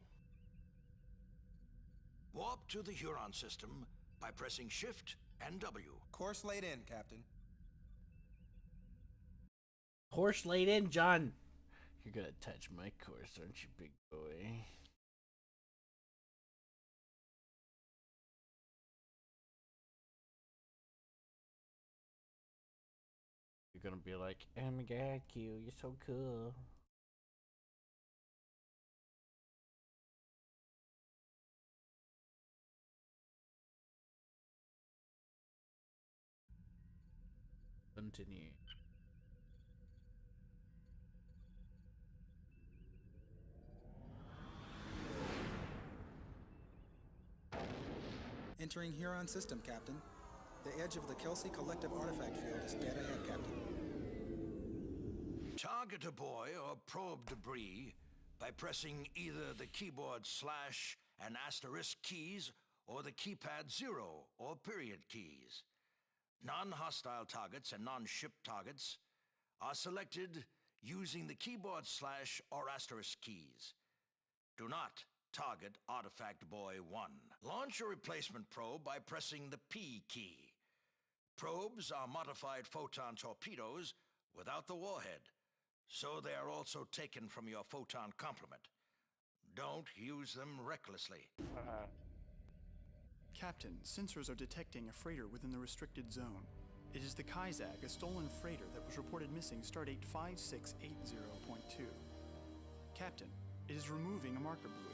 Warp to the Huron system by pressing Shift and W. Course laid in, Captain. Course laid in, John. You're gonna touch my course, aren't you, big boy? You're gonna be like, oh my god, Q, you're so cool. Continue. Entering Huron system, Captain. The edge of the Kelsey Collective Artifact Field is dead ahead, Captain. Target a boy or probe debris by pressing either the keyboard slash and asterisk keys or the keypad 0 or period keys. Non-hostile targets and non-ship targets are selected using the keyboard slash or asterisk keys. Do not target Artifact Boy 1. Launch a replacement probe by pressing the P key. Probes are modified photon torpedoes without the warhead, so they are also taken from your photon complement. Don't use them recklessly. Captain, sensors are detecting a freighter within the restricted zone. It is the Kaizag, a stolen freighter that was reported missing stardate 5680.2. Captain, it is removing a marker buoy.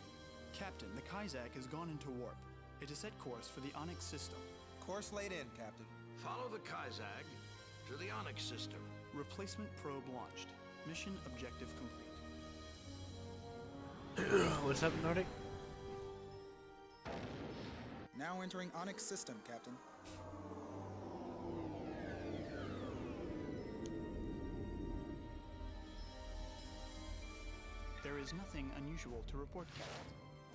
Captain, the Kaizag has gone into warp. It is set course for the Onyx system. Course laid in, Captain. Follow the Kaizag to the Onyx system. Replacement probe launched. Mission objective complete. What's up, Nordic? Now entering Onyx system, Captain. There is nothing unusual to report, Captain.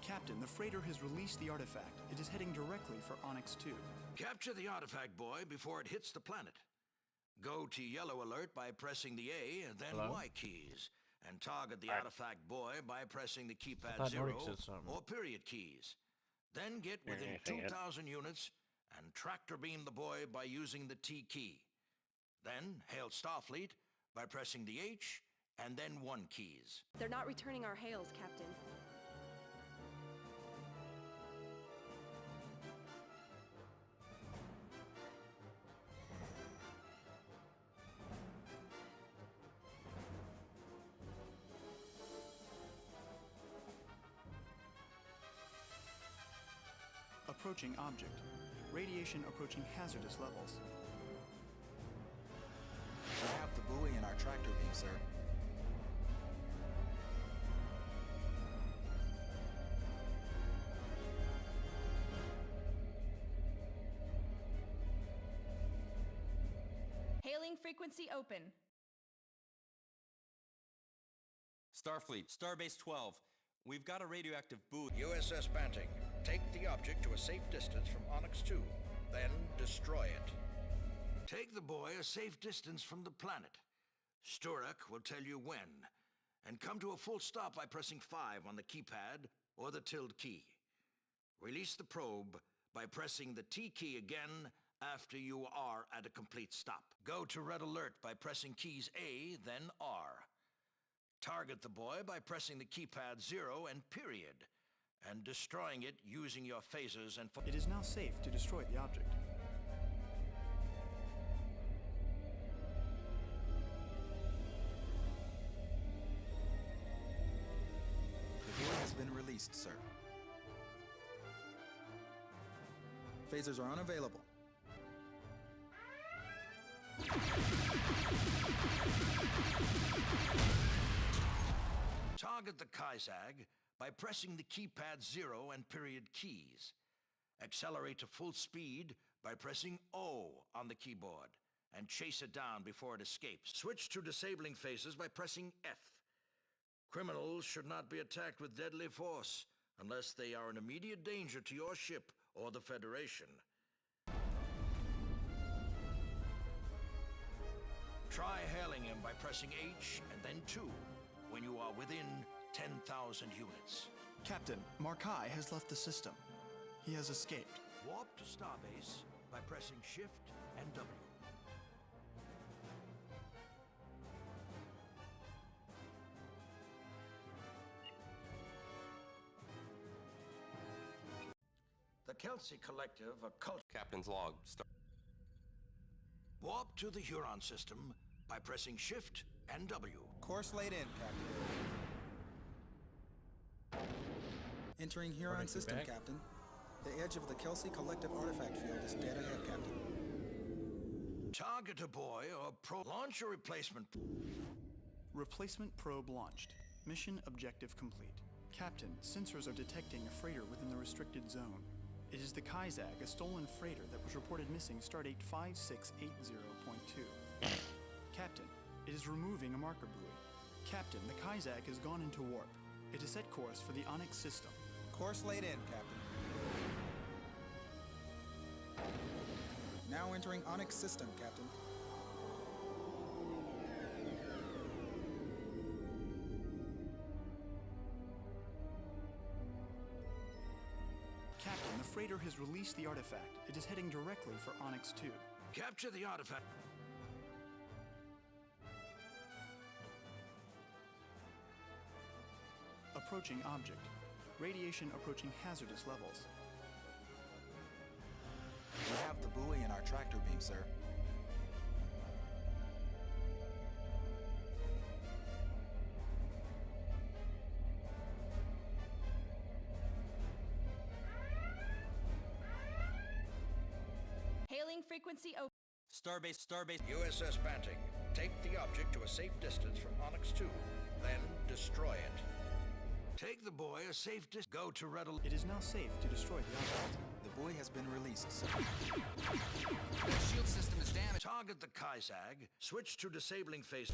Captain, the freighter has released the artifact. It is heading directly for Onyx 2. Capture the artifact boy before it hits the planet. Go to yellow alert by pressing the A and then Y keys. And target the artifact boy by pressing the keypad 0 or period keys. Then get within 2,000 units and tractor beam the boy by using the T key. Then hail Starfleet by pressing the H and then 1 keys. They're not returning our hails, Captain. Approaching object. Radiation approaching hazardous levels. We have the buoy in our tractor beam, sir. Hailing frequency open. Starfleet, Starbase 12. We've got a radioactive buoy. USS Banting, take the object to a safe distance from Onyx 2, then destroy it. Take the boy a safe distance from the planet. Sturek will tell you when, and come to a full stop by pressing 5 on the keypad or the tilde key. Release the probe by pressing the T key again after you are at a complete stop. Go to red alert by pressing keys A, then R. Target the boy by pressing the keypad 0 and period, and destroying it using your phasers and... It is now safe to destroy the object. The buoy has been released, sir. Phasers are unavailable. Target the Kaizag by pressing the keypad 0 and period keys. Accelerate to full speed by pressing O on the keyboard and chase it down before it escapes. Switch to disabling phasers by pressing F. Criminals should not be attacked with deadly force unless they are an immediate danger to your ship or the Federation. Try hailing him by pressing H and then 2 when you are within 10,000 units. Captain, Markai has left the system. He has escaped. Warp to Starbase by pressing Shift and W. The Kelsey Collective occult... Captain's log. Warp to the Huron system by pressing Shift and W. Course laid in, Captain. Entering Huron system, Captain. The edge of the Kelsey Collective Artifact Field is dead ahead, Captain. Target a boy or launch a replacement. Replacement probe launched. Mission objective complete. Captain, sensors are detecting a freighter within the restricted zone. It is the Kaizag, a stolen freighter that was reported missing stardate 5680.2. Captain, it is removing a marker buoy. Captain, the Kaizag has gone into warp. It is set course for the Onyx system. Course laid in, Captain. Now entering Onyx system, Captain. Captain, the freighter has released the artifact. It is heading directly for Onyx 2. Capture the artifact. Approaching object. Radiation approaching hazardous levels. We have the buoy in our tractor beam, sir. Hailing frequency open. Starbase. USS Banting. Take the object to a safe distance from Onyx 2, then destroy it. Take the buoy a safe distance. Go to Red Alert. It is now safe to destroy the object. The buoy has been released, sir. The shield system is damaged. Target the Kaizag. Switch to disabling phase.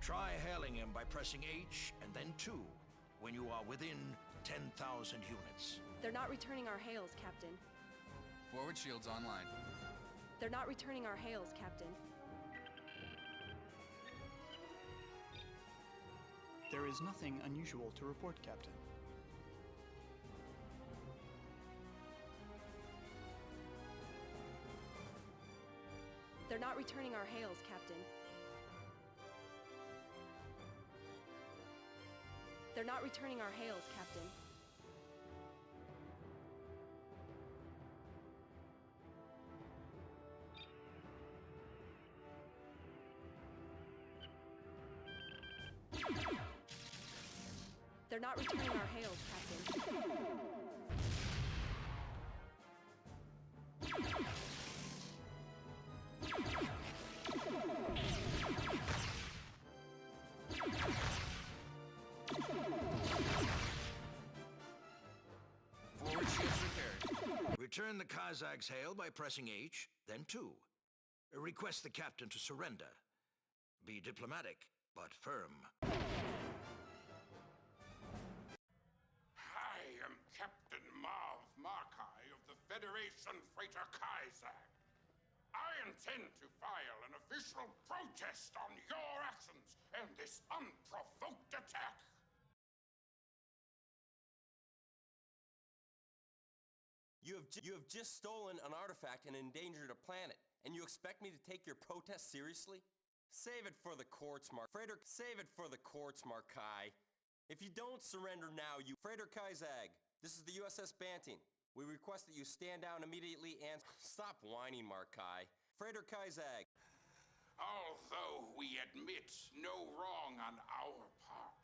Try hailing him by pressing H and then 2 when you are within 10,000 units. They're not returning our hails, Captain. Forward shields online. They're not returning our hails, Captain. There is nothing unusual to report, Captain. They're not returning our hails, Captain. They're not returning our hails, Captain. They're not returning our hails, Captain. Forward shields repaired. Return the Kaizag's hail by pressing H, then 2. Request the captain to surrender. Be diplomatic, but firm. I am Captain Marv Markai of the Federation Freighter Kaizag. I intend to file an official protest on your actions and this unprovoked attack. You have just stolen an artifact and endangered a planet, and you expect me to take your protest seriously? Save it for the courts, Save it for the courts, Markai. If you don't surrender now, Freighter Kaizag, this is the USS Banting. We request that you stand down immediately and stop whining, Markai. Freighter Kaizag. Although we admit no wrong on our part,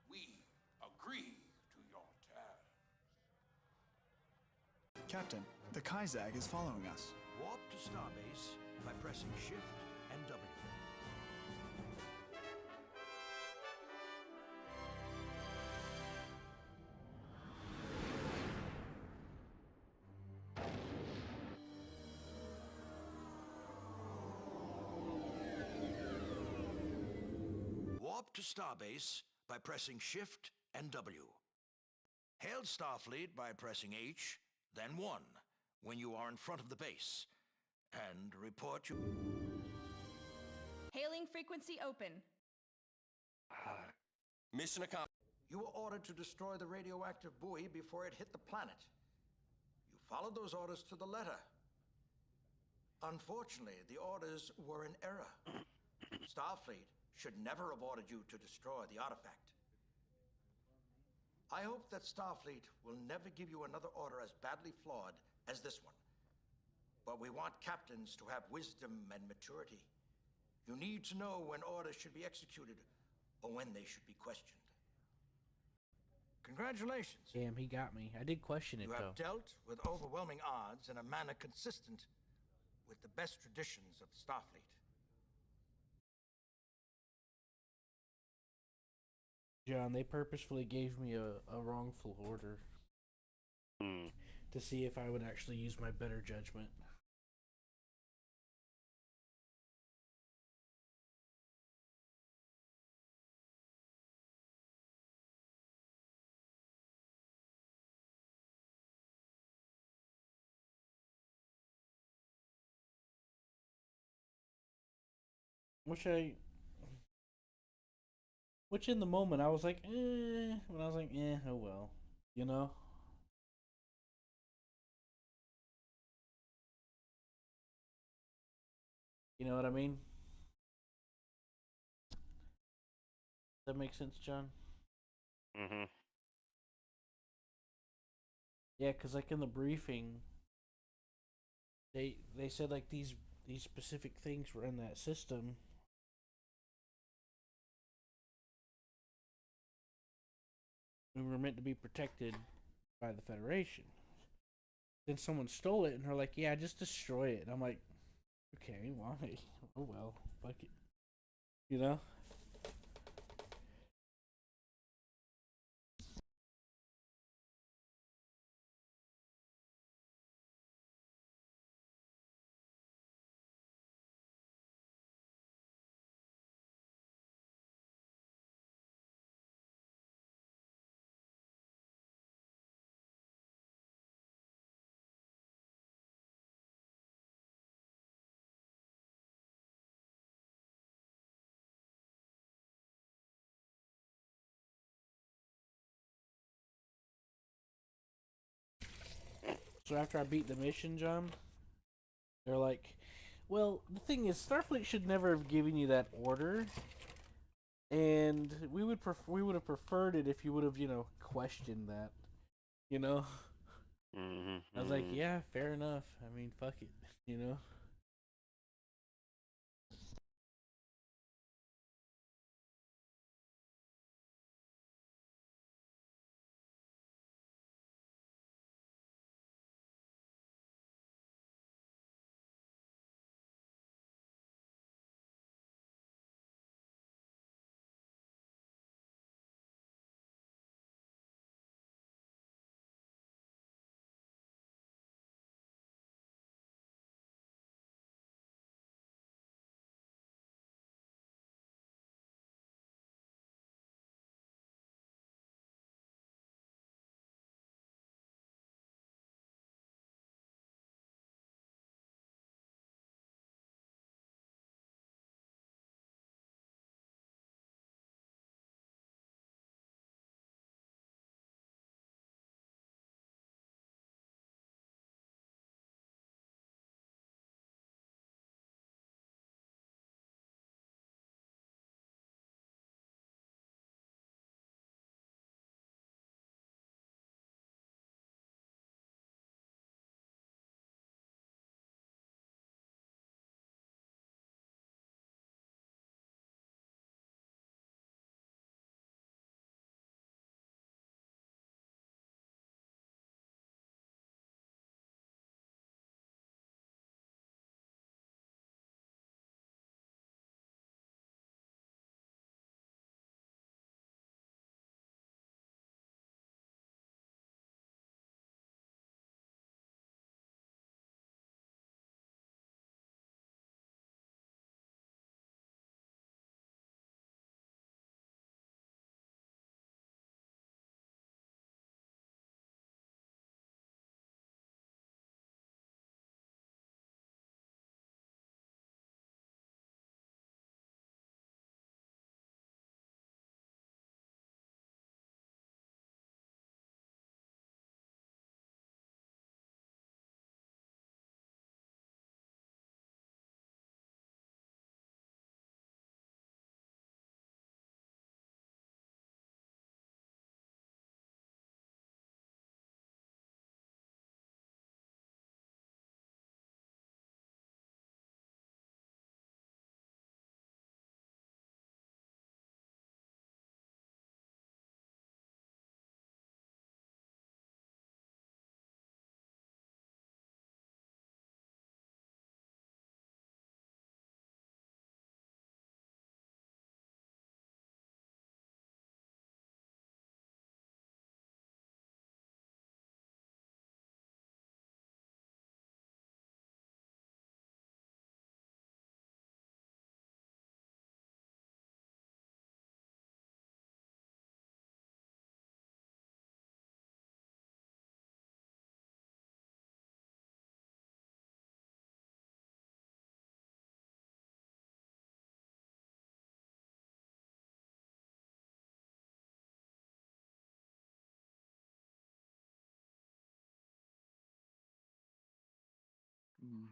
we agree to your terms. Captain, the Kaizag is following us. Warp to Starbase by pressing Shift and W. Warp to Starbase by pressing Shift and W. Hail Starfleet by pressing H, then 1 when you are in front of the base. And report you... Hailing frequency open. Mission accomplished. You were ordered to destroy the radioactive buoy before it hit the planet. You followed those orders to the letter. Unfortunately, the orders were in error. Starfleet should never have ordered you to destroy the artifact. I hope that Starfleet will never give you another order as badly flawed as this one. But we want captains to have wisdom and maturity. You need to know when orders should be executed or when they should be questioned. Congratulations. Damn, he got me. I did question it, You though. have dealt with overwhelming odds in a manner consistent with the best traditions of Starfleet. John, they purposefully gave me a wrongful order to see if I would actually use my better judgment. Which I, which in the moment I was like, when I was like, oh well, you know. You know what I mean? Does that make sense, John? Mm-hmm. Yeah, cause like in the briefing, they said like these specific things were in that system. We were meant to be protected by the Federation. Then someone stole it, and they're like, "Yeah, just destroy it." And I'm like, "Okay, why? Oh well, fuck it." You know? So after I beat the mission, John, they're like, "Well, the thing is, Starfleet should never have given you that order, and we would have preferred it if you would have, questioned that." You know? Mm-hmm. I was like, "Yeah, fair enough. I mean, fuck it." You know?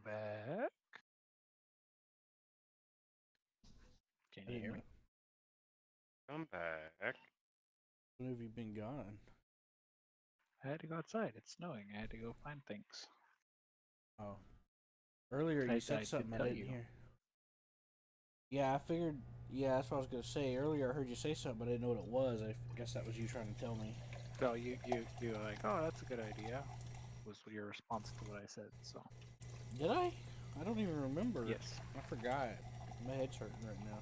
back. Can you hear me? I'm back. When have you been gone? I had to go outside. It's snowing. I had to go find things. Oh. Earlier you I said did something I tell didn't you. hear. Yeah, I figured. Yeah, that's what I was gonna say. Earlier I heard you say something, but I didn't know what it was. I guess that was you trying to tell me. So you were like, oh, that's a good idea. Was your response to what I said? So. Did I? I don't even remember. Yes. I forgot. My head's hurting right now.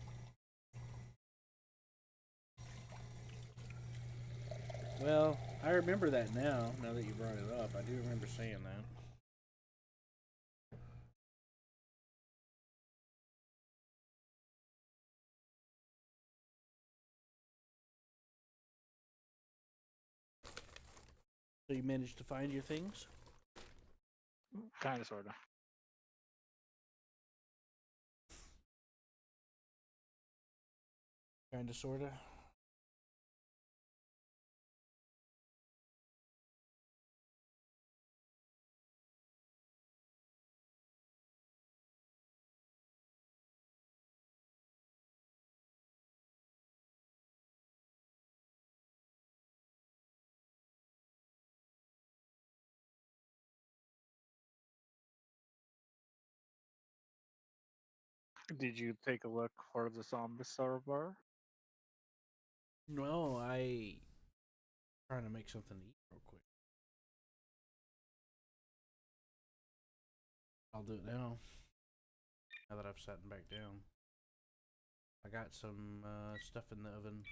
Well, I remember that now. Now that you brought it up, I do remember saying that. So you managed to find your things? Kind of, sort of. Kinda, sorta. Did you take a look for the zombie server? No, trying to make something to eat real quick. I'll do it now. Now that I've sat back down. I got some stuff in the oven.